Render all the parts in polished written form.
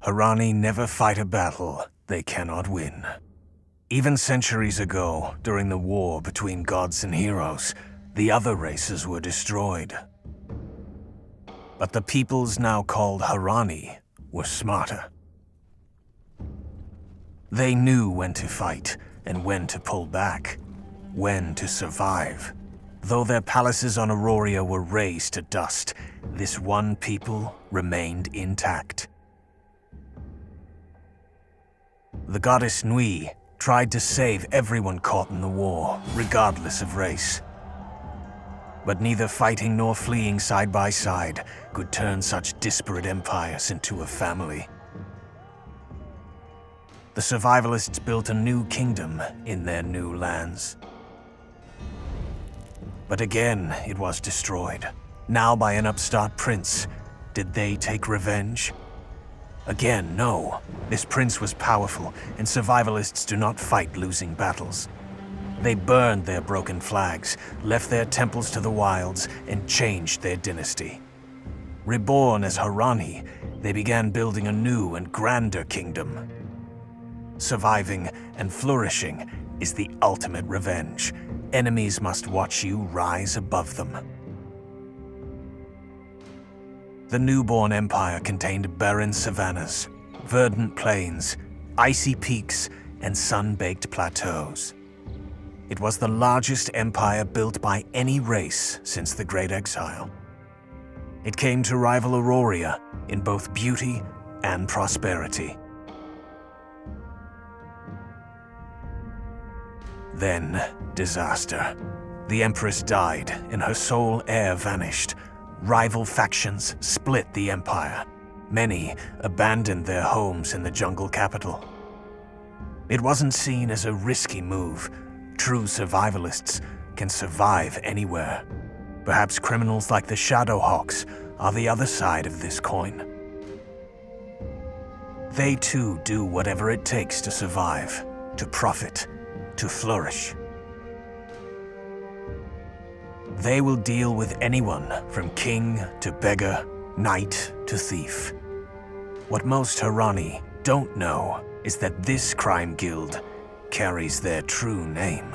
Harani never fight a battle they cannot win. Even centuries ago, during the war between gods and heroes, the other races were destroyed. But the peoples now called Harani were smarter. They knew when to fight and when to pull back, when to survive. Though their palaces on Aurora were razed to dust, this one people remained intact. The goddess Nui tried to save everyone caught in the war, regardless of race. But neither fighting nor fleeing side by side could turn such disparate empires into a family. The survivalists built a new kingdom in their new lands. But again, it was destroyed, now by an upstart prince. Did they take revenge? Again, no. This prince was powerful, and survivalists do not fight losing battles. They burned their broken flags, left their temples to the wilds, and changed their dynasty. Reborn as Harani, they began building a new and grander kingdom. Surviving and flourishing is the ultimate revenge. Enemies must watch you rise above them. The newborn empire contained barren savannas, verdant plains, icy peaks, and sun-baked plateaus. It was the largest empire built by any race since the Great Exile. It came to rival Aurora in both beauty and prosperity. Then, disaster. The Empress died, and her sole heir vanished. Rival factions split the empire. Many abandoned their homes in the jungle capital. It wasn't seen as a risky move. True survivalists can survive anywhere. Perhaps criminals like the Shadowhawks are the other side of this coin. They too do whatever it takes to survive, to profit, to flourish. They will deal with anyone from king to beggar, knight to thief. What most Harani don't know is that this crime guild carries their true name.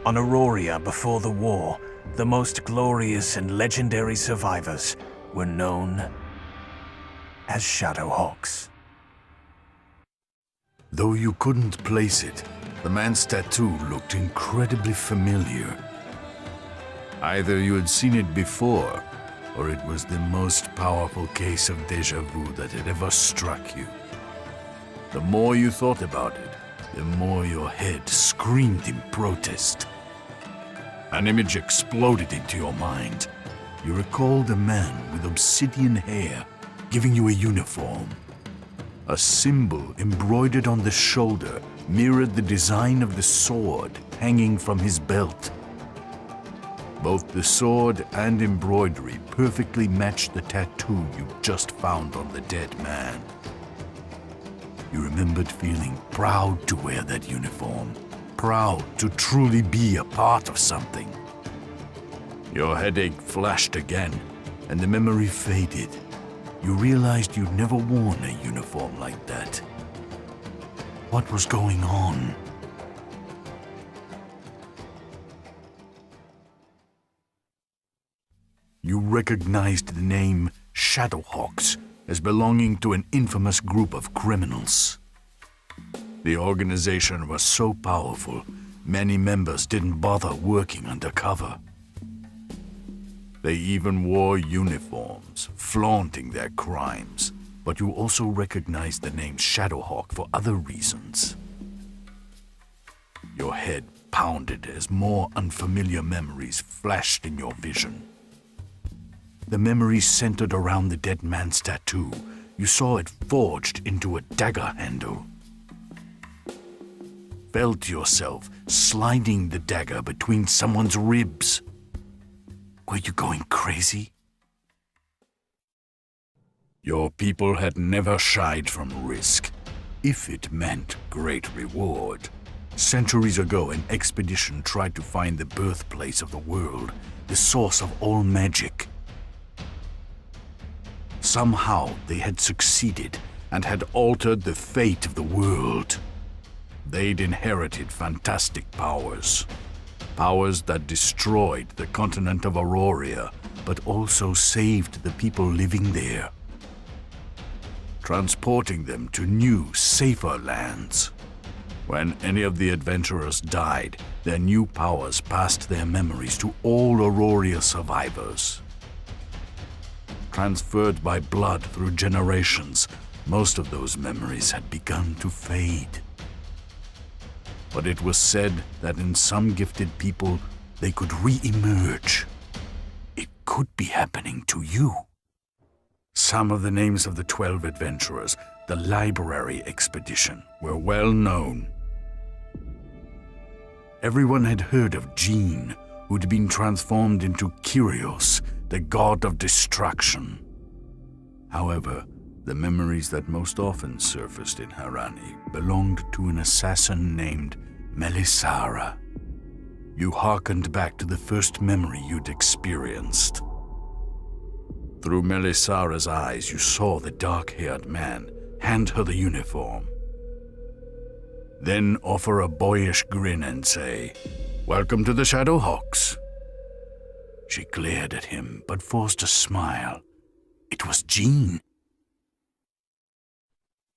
On Aurora before the war, the most glorious and legendary survivors were known as Shadowhawks. Though you couldn't place it, the man's tattoo looked incredibly familiar. Either you had seen it before, or it was the most powerful case of déjà vu that had ever struck you. The more you thought about it, the more your head screamed in protest. An image exploded into your mind. You recalled a man with obsidian hair giving you a uniform. A symbol embroidered on the shoulder mirrored the design of the sword hanging from his belt. Both the sword and embroidery perfectly matched the tattoo you just found on the dead man. You remembered feeling proud to wear that uniform, proud to truly be a part of something. Your headache flashed again, and the memory faded. You realized you'd never worn a uniform like that. What was going on? You recognized the name Shadowhawks as belonging to an infamous group of criminals. The organization was so powerful, many members didn't bother working undercover. They even wore uniforms, flaunting their crimes, but you also recognized the name Shadowhawk for other reasons. Your head pounded as more unfamiliar memories flashed in your vision. The memories centered around the dead man's tattoo. You saw it forged into a dagger handle. Felt yourself sliding the dagger between someone's ribs. Were you going crazy? Your people had never shied from risk, if it meant great reward. Centuries ago, an expedition tried to find the birthplace of the world, the source of all magic. Somehow they had succeeded, and had altered the fate of the world. They'd inherited fantastic powers. Powers that destroyed the continent of Auroria, but also saved the people living there, transporting them to new, safer lands. When any of the adventurers died, their new powers passed their memories to all Auroria survivors. Transferred by blood through generations, most of those memories had begun to fade. But it was said that in some gifted people, they could re-emerge. It could be happening to you. Some of the names of the 12 adventurers, the library expedition, were well known. Everyone had heard of Jean, who'd been transformed into Kyrios, the god of destruction. However, the memories that most often surfaced in Harani belonged to an assassin named Melisara. You hearkened back to the first memory you'd experienced. Through Melisara's eyes, you saw the dark-haired man hand her the uniform. Then offer a boyish grin and say, "Welcome to the Shadowhawks." She glared at him, but forced a smile. It was Jean.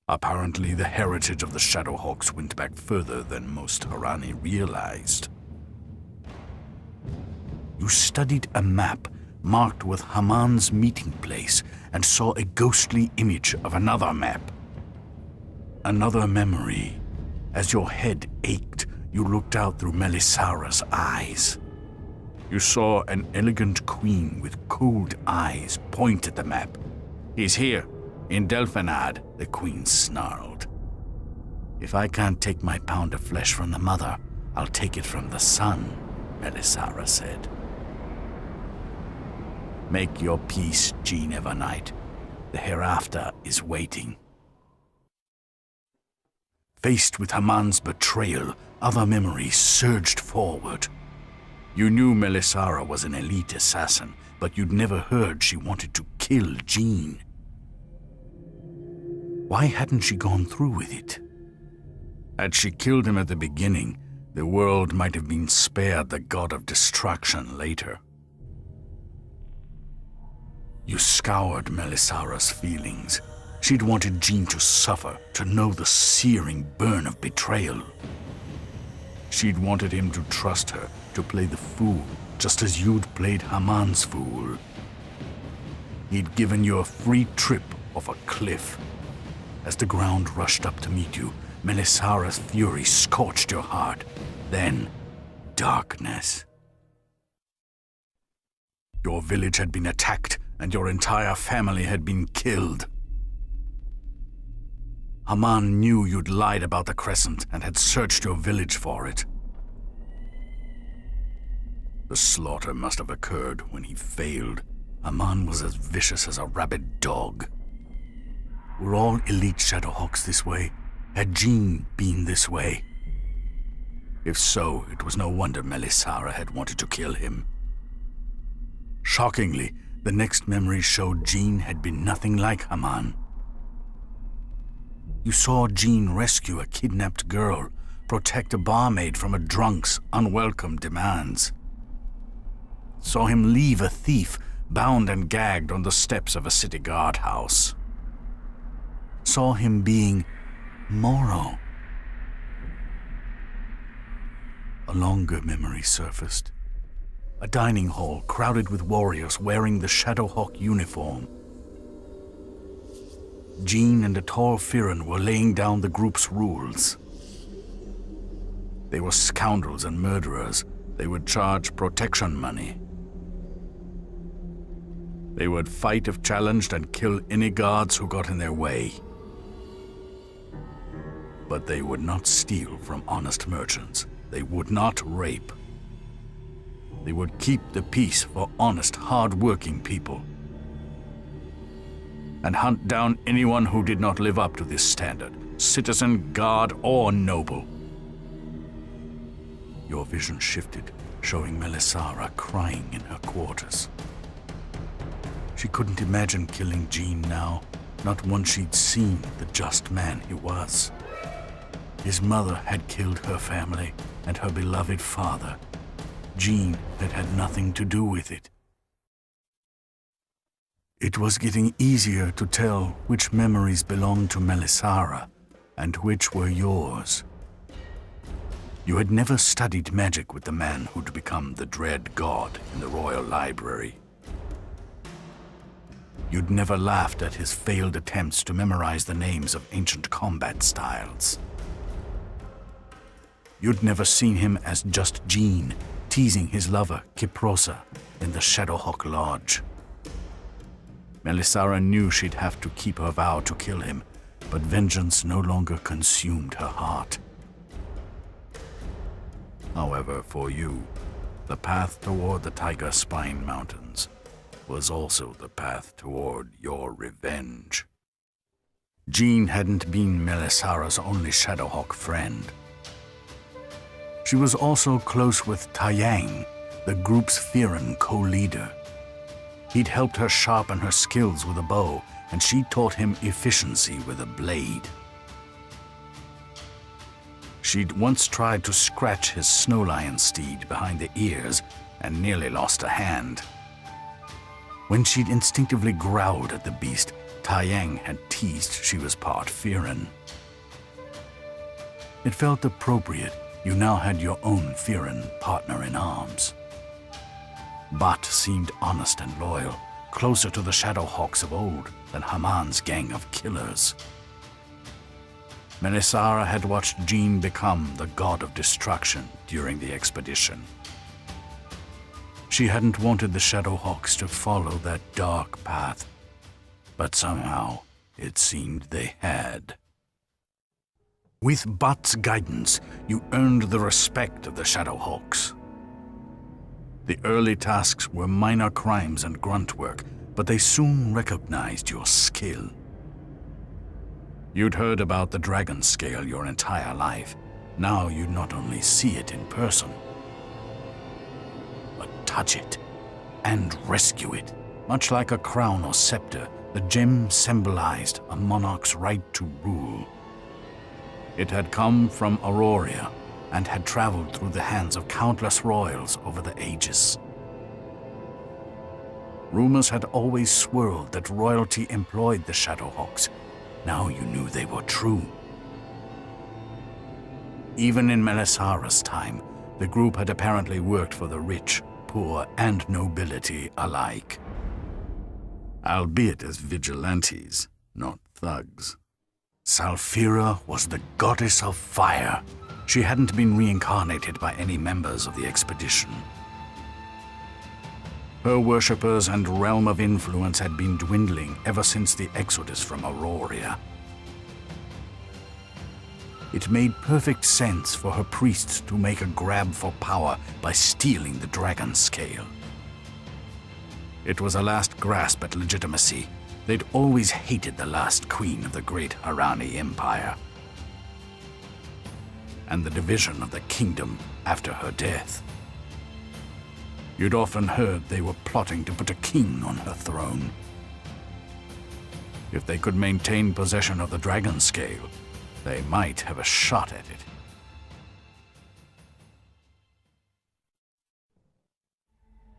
Apparently, the heritage of the Shadowhawks went back further than most Harani realized. You studied a map marked with Haman's meeting place and saw a ghostly image of another map. Another memory. As your head ached, you looked out through Melisara's eyes. You saw an elegant queen with cold eyes point at the map. "He's here, in Delphinad," the queen snarled. "If I can't take my pound of flesh from the mother, I'll take it from the son," Melisara said. "Make your peace, Jean Evernight. The hereafter is waiting." Faced with Haman's betrayal, other memories surged forward. You knew Melisara was an elite assassin, but you'd never heard she wanted to kill Jean. Why hadn't she gone through with it? Had she killed him at the beginning, the world might have been spared the god of destruction later. You scoured Melisara's feelings. She'd wanted Jean to suffer, to know the searing burn of betrayal. She'd wanted him to trust her, to play the fool, just as you'd played Haman's fool. He'd given you a free trip off a cliff. As the ground rushed up to meet you, Melisara's fury scorched your heart. Then, darkness. Your village had been attacked, and your entire family had been killed. Haman knew you'd lied about the Crescent and had searched your village for it. The slaughter must have occurred when he failed. Haman was as vicious as a rabid dog. Were all elite Shadowhawks this way? Had Jean been this way? If so, it was no wonder Melisara had wanted to kill him. Shockingly, the next memory showed Jean had been nothing like Haman. You saw Jean rescue a kidnapped girl, protect a barmaid from a drunk's unwelcome demands. Saw him leave a thief bound and gagged on the steps of a city guardhouse. Saw him being Moro. A longer memory surfaced. A dining hall crowded with warriors wearing the Shadowhawk uniform. Jean and a tall Firan were laying down the group's rules. They were scoundrels and murderers. They would charge protection money. They would fight if challenged and kill any guards who got in their way. But they would not steal from honest merchants. They would not rape. They would keep the peace for honest, hard-working people, and hunt down anyone who did not live up to this standard, citizen, guard, or noble. Your vision shifted, showing Melisara crying in her quarters. She couldn't imagine killing Jean now, not once she'd seen the just man he was. His mother had killed her family and her beloved father. Jean had had nothing to do with it. It was getting easier to tell which memories belonged to Melisara and which were yours. You had never studied magic with the man who'd become the dread god in the royal library. You'd never laughed at his failed attempts to memorize the names of ancient combat styles. You'd never seen him as just Jean, teasing his lover, Kiprosa, in the Shadowhawk Lodge. Melisara knew she'd have to keep her vow to kill him, but vengeance no longer consumed her heart. However, for you, the path toward the Tiger Spine Mountains was also the path toward your revenge. Jean hadn't been Melisara's only Shadowhawk friend. She was also close with Taiyang, the group's Firan co-leader. He'd helped her sharpen her skills with a bow, and she taught him efficiency with a blade. She'd once tried to scratch his snow lion steed behind the ears and nearly lost a hand. When she'd instinctively growled at the beast, Taiyang had teased she was part Firan. It felt appropriate you now had your own Firan partner in arms. Bat seemed honest and loyal, closer to the Shadowhawks of old than Haman's gang of killers. Melisara had watched Jean become the god of destruction during the expedition. She hadn't wanted the Shadowhawks to follow that dark path, but somehow it seemed they had. With Bat's guidance, you earned the respect of the Shadowhawks. The early tasks were minor crimes and grunt work, but they soon recognized your skill. You'd heard about the dragon scale your entire life. Now you'd not only see it in person, but touch it and rescue it. Much like a crown or scepter, the gem symbolized a monarch's right to rule. It had come from Auroria and had traveled through the hands of countless royals over the ages. Rumors had always swirled that royalty employed the Shadowhawks. Now you knew they were true. Even in Melisara's time, the group had apparently worked for the rich, poor, and nobility alike. Albeit as vigilantes, not thugs. Salphira was the goddess of fire. She hadn't been reincarnated by any members of the expedition. Her worshippers and realm of influence had been dwindling ever since the exodus from Auroria. It made perfect sense for her priests to make a grab for power by stealing the dragon scale. It was a last grasp at legitimacy. They'd always hated the last queen of the great Harani Empire, and the division of the kingdom after her death. You'd often heard they were plotting to put a king on her throne. If they could maintain possession of the dragon scale, they might have a shot at it.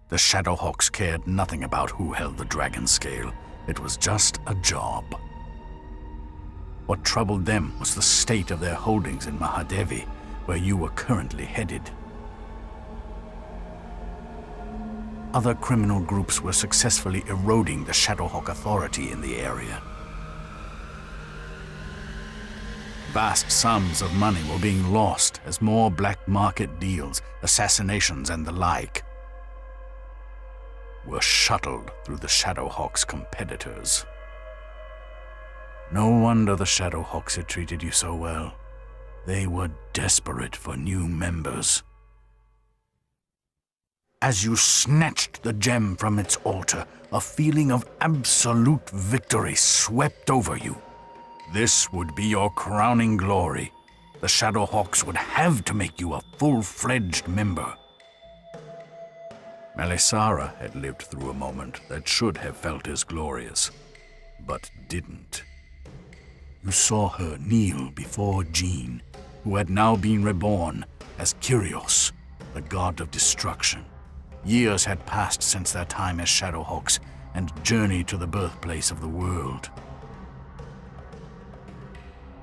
The Shadowhawks cared nothing about who held the dragon scale. It was just a job. What troubled them was the state of their holdings in Mahadevi, where you were currently headed. Other criminal groups were successfully eroding the Shadowhawk authority in the area. Vast sums of money were being lost as more black market deals, assassinations, and the like were shuttled through the Shadowhawks' competitors. No wonder the Shadowhawks had treated you so well. They were desperate for new members. As you snatched the gem from its altar, a feeling of absolute victory swept over you. This would be your crowning glory. The Shadowhawks would have to make you a full-fledged member. Melisara had lived through a moment that should have felt as glorious. but didn't. You saw her kneel before Jean, who had now been reborn as Kyrios, the god of destruction. Years had passed since their time as Shadowhawks and journey to the birthplace of the world.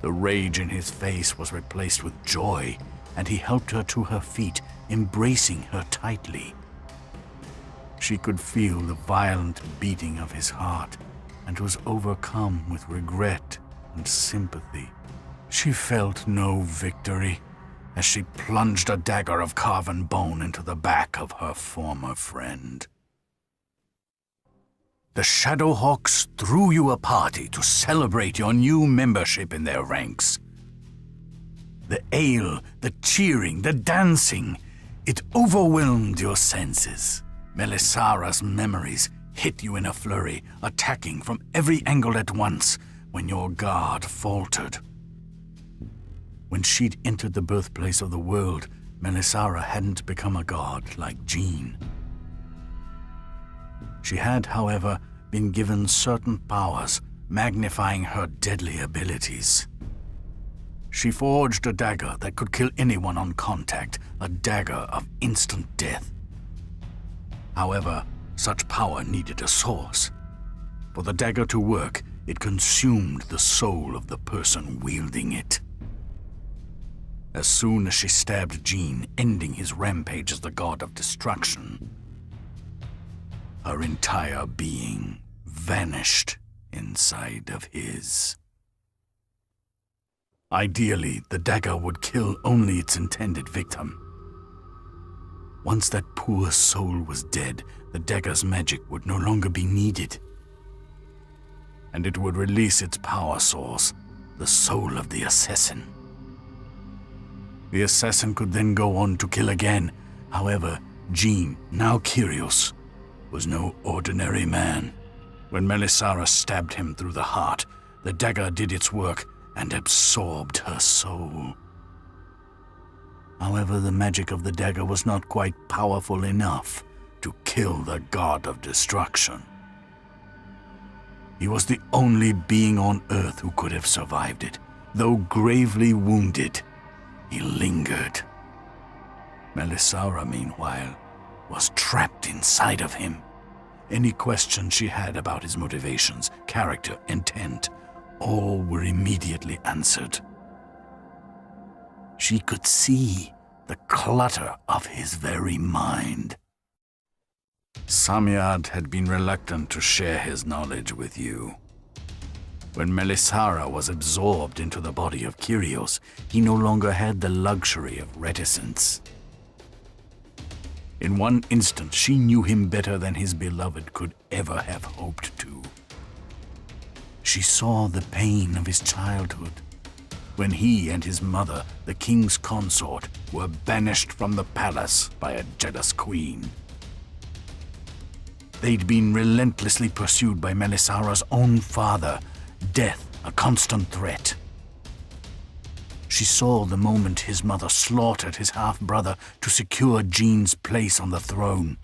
The rage in his face was replaced with joy, and he helped her to her feet, embracing her tightly. She could feel the violent beating of his heart and was overcome with regret and sympathy. She felt no victory as she plunged a dagger of carven bone into the back of her former friend. The Shadowhawks threw you a party to celebrate your new membership in their ranks. The ale, the cheering, the dancing, it overwhelmed your senses. Melisara's memories hit you in a flurry, attacking from every angle at once when your guard faltered. When she'd entered the birthplace of the world, Melisara hadn't become a god like Jean. She had, however, been given certain powers, magnifying her deadly abilities. She forged a dagger that could kill anyone on contact, a dagger of instant death. However, such power needed a source. For the dagger to work, it consumed the soul of the person wielding it. As soon as she stabbed Jean, ending his rampage as the god of destruction, her entire being vanished inside of his. Ideally, the dagger would kill only its intended victim. Once that poor soul was dead, the dagger's magic would no longer be needed, and it would release its power source, the soul of the assassin. The assassin could then go on to kill again. However, Jean, now Kyrios, was no ordinary man. When Melisara stabbed him through the heart, the dagger did its work and absorbed her soul. However, the magic of the dagger was not quite powerful enough to kill the god of destruction. He was the only being on Earth who could have survived it. Though gravely wounded, he lingered. Melisara, meanwhile, was trapped inside of him. Any question she had about his motivations, character, intent, all were immediately answered. She could see the clutter of his very mind. Samyad had been reluctant to share his knowledge with you. When Melisara was absorbed into the body of Kyrios, he no longer had the luxury of reticence. In one instant, she knew him better than his beloved could ever have hoped to. She saw the pain of his childhood, when he and his mother, the king's consort, were banished from the palace by a jealous queen. They'd been relentlessly pursued by Melisara's own father, death a constant threat. She saw the moment his mother slaughtered his half-brother to secure Jean's place on the throne.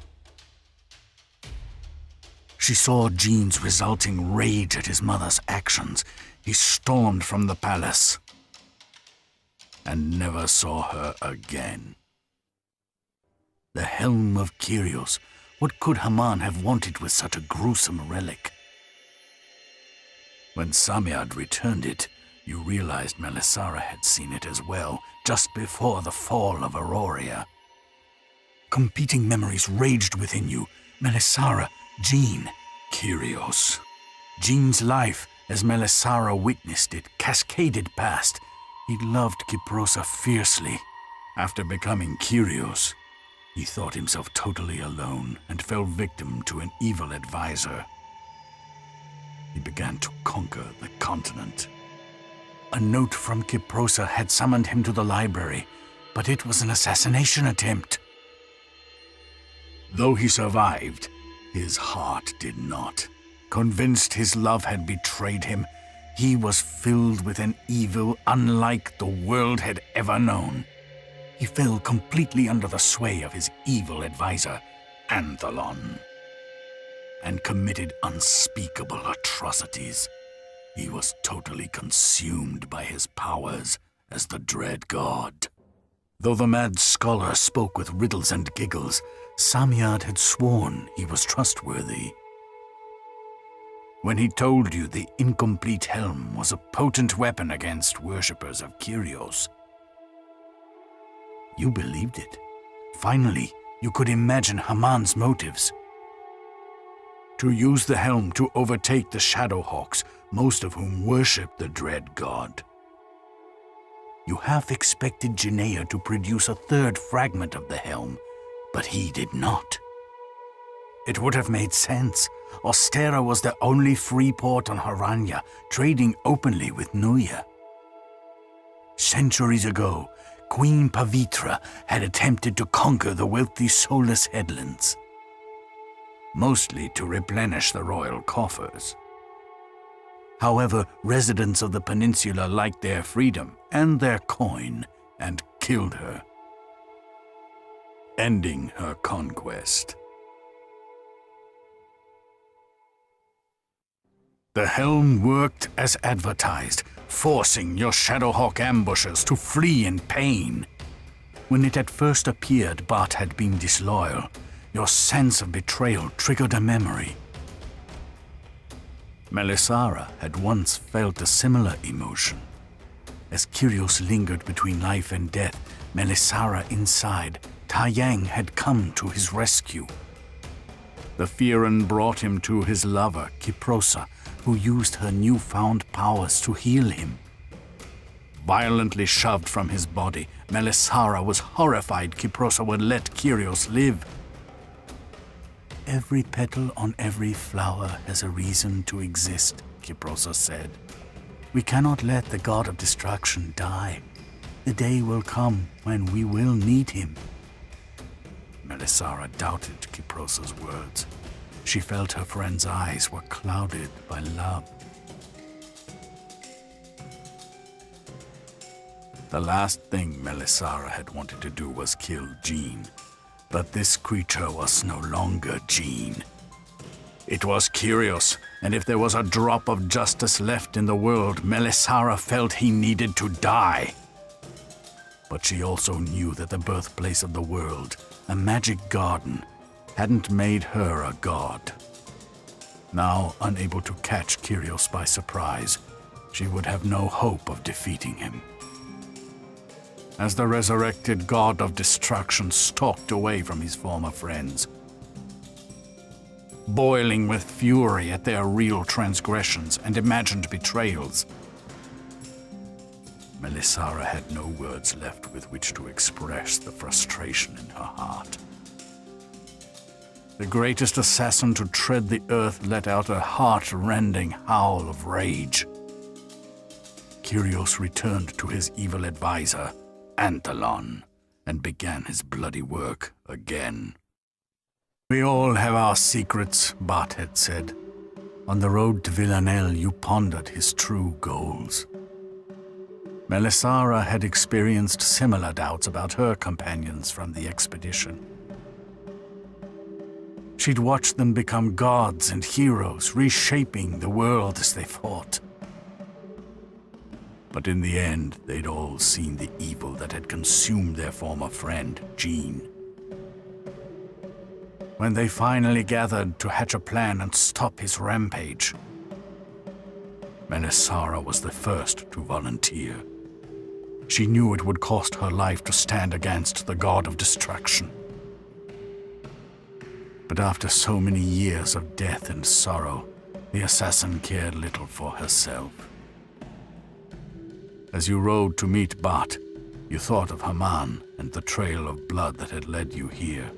She saw Jean's resulting rage at his mother's actions. He stormed from the palace and never saw her again. The helm of Kyrios. What could Haman have wanted with such a gruesome relic? When Samyad returned it, you realized Melisara had seen it as well, just before the fall of Auroria. Competing memories raged within you. Melisara, Jean, Kyrios. Jean's life, as Melisara witnessed it, cascaded past. He loved Kyprosa fiercely. After becoming Kyrios, he thought himself totally alone and fell victim to an evil advisor. He began to conquer the continent. A note from Kyprosa had summoned him to the library, but it was an assassination attempt. Though he survived, his heart did not. Convinced his love had betrayed him, he was filled with an evil unlike the world had ever known. He fell completely under the sway of his evil advisor, Anthelon. and committed unspeakable atrocities. He was totally consumed by his powers as the dread god. Though the mad scholar spoke with riddles and giggles, Samyad had sworn he was trustworthy. When he told you the incomplete helm was a potent weapon against worshippers of Kyrios, you believed it. Finally, you could imagine Haman's motives. To use the helm to overtake the Shadowhawks, most of whom worship the dread god. You half expected Janaea to produce a third fragment of the helm, but he did not. It would have made sense. Ostera was the only free port on Harani, trading openly with Nuya. Centuries ago, Queen Pavitra had attempted to conquer the wealthy Soulless Headlands, mostly to replenish the royal coffers. However, residents of the peninsula liked their freedom and their coin and killed her, ending her conquest. The helm worked as advertised, forcing your Shadowhawk ambushers to flee in pain. When it had first appeared Bart had been disloyal, your sense of betrayal triggered a memory. Melisara had once felt a similar emotion. As Kyrios lingered between life and death, Melisara inside, Taiyang had come to his rescue. The Firan brought him to his lover, Kyprosa, who used her newfound powers to heal him. Violently shoved from his body, Melisara was horrified Kyprosa would let Kyrios live. Every petal on every flower has a reason to exist, Kyprosa said. We cannot let the god of destruction die. The day will come when we will need him. Melisara doubted Kyprosa's words. She felt her friend's eyes were clouded by love. The last thing Melisara had wanted to do was kill Jean. But this creature was no longer Jean. It was Kyrios, and if there was a drop of justice left in the world, Melisara felt he needed to die. But she also knew that the birthplace of the world, a magic garden, hadn't made her a god. Now, unable to catch Kyrios by surprise, she would have no hope of defeating him. As the resurrected god of destruction stalked away from his former friends, boiling with fury at their real transgressions and imagined betrayals, Melisara had no words left with which to express the frustration in her heart. The greatest assassin to tread the earth let out a heart-rending howl of rage. Kyrios returned to his evil advisor, Anthalon, and began his bloody work again. We all have our secrets, Bart had said. On the road to Villanelle, you pondered his true goals. Melisara had experienced similar doubts about her companions from the expedition. She'd watched them become gods and heroes, reshaping the world as they fought. But in the end, they'd all seen the evil that had consumed their former friend, Jean. When they finally gathered to hatch a plan and stop his rampage, Melisara was the first to volunteer. She knew it would cost her life to stand against the god of destruction. But after so many years of death and sorrow, the assassin cared little for herself. As you rode to meet Bart, you thought of Haman and the trail of blood that had led you here.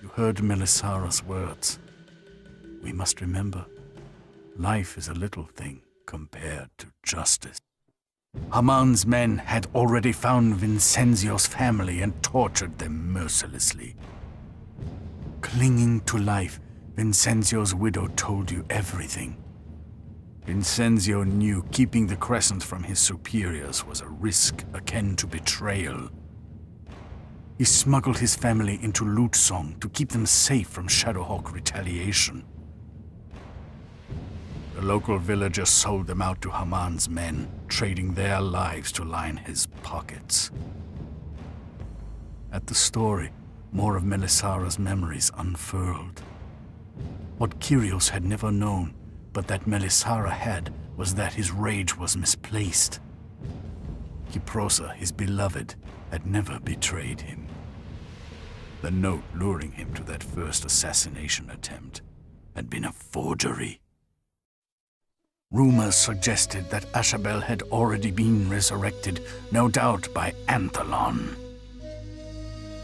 You heard Melisara's words. We must remember, life is a little thing compared to justice. Haman's men had already found Vincenzio's family and tortured them mercilessly. Clinging to life, Vincenzio's widow told you everything. Vincenzio knew keeping the Crescent from his superiors was a risk akin to betrayal. He smuggled his family into Lootsong to keep them safe from Shadowhawk retaliation. The local villagers sold them out to Haman's men, trading their lives to line his pockets. At the story, more of Melisara's memories unfurled. What Kyrios had never known, but that Melisara had, was that his rage was misplaced. Kyprosa, his beloved, had never betrayed him. The note luring him to that first assassination attempt had been a forgery. Rumors suggested that Ashabel had already been resurrected, no doubt by Anthalon,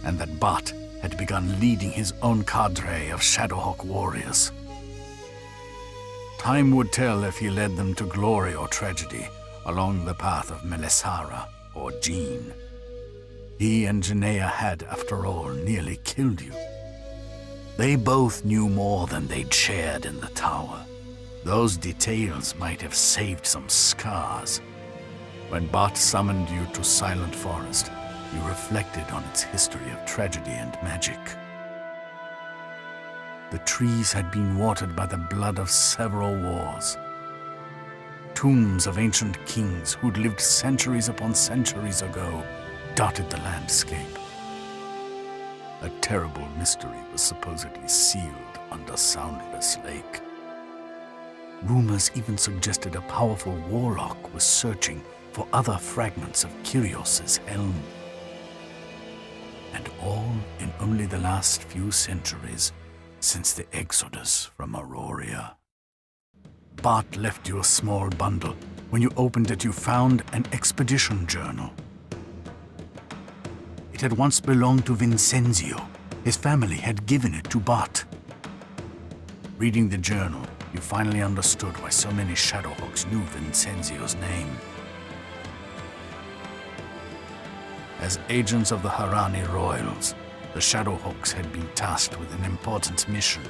and that Bat had begun leading his own cadre of Shadowhawk warriors. Time would tell if he led them to glory or tragedy along the path of Melisara or Jean. He and Janaea had, after all, nearly killed you. They both knew more than they'd shared in the tower. Those details might have saved some scars. When Bat summoned you to Silent Forest, you reflected on its history of tragedy and magic. The trees had been watered by the blood of several wars. Tombs of ancient kings who'd lived centuries upon centuries ago dotted the landscape. A terrible mystery was supposedly sealed under Soundless Lake. Rumors even suggested a powerful warlock was searching for other fragments of Kyrios' helm. And all in only the last few centuries since the exodus from Auroria. Bart left you a small bundle. When you opened it, you found an expedition journal. It had once belonged to Vincenzio. His family had given it to Bart. Reading the journal, you finally understood why so many Shadowhawks knew Vincenzio's name. As agents of the Harani royals, the Shadowhawks had been tasked with an important mission.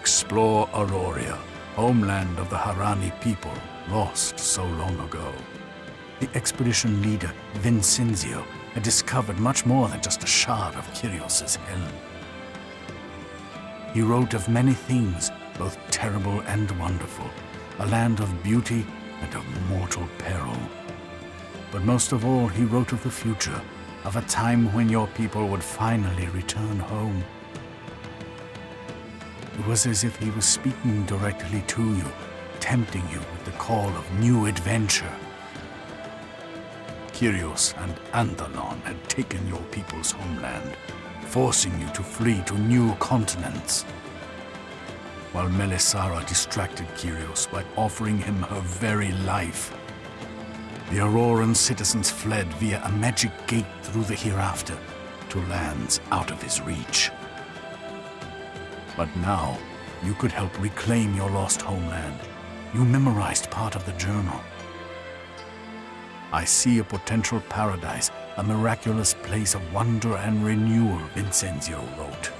Explore Auroria, homeland of the Harani people, lost so long ago. The expedition leader, Vincenzio, had discovered much more than just a shard of Kyrios' helm. He wrote of many things, both terrible and wonderful, a land of beauty and of mortal peril. But most of all, he wrote of the future, of a time when your people would finally return home. It was as if he was speaking directly to you, tempting you with the call of new adventure. Kyrios and Anthalon had taken your people's homeland, forcing you to flee to new continents. While Melisara distracted Kyrios by offering him her very life, the Auroran citizens fled via a magic gate through the hereafter to lands out of his reach. But now, you could help reclaim your lost homeland. You memorized part of the journal. I see a potential paradise, a miraculous place of wonder and renewal, Vincenzio wrote.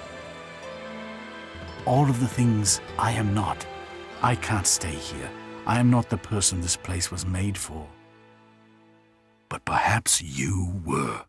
All of the things I am not. I can't stay here. I am not the person this place was made for. But perhaps you were.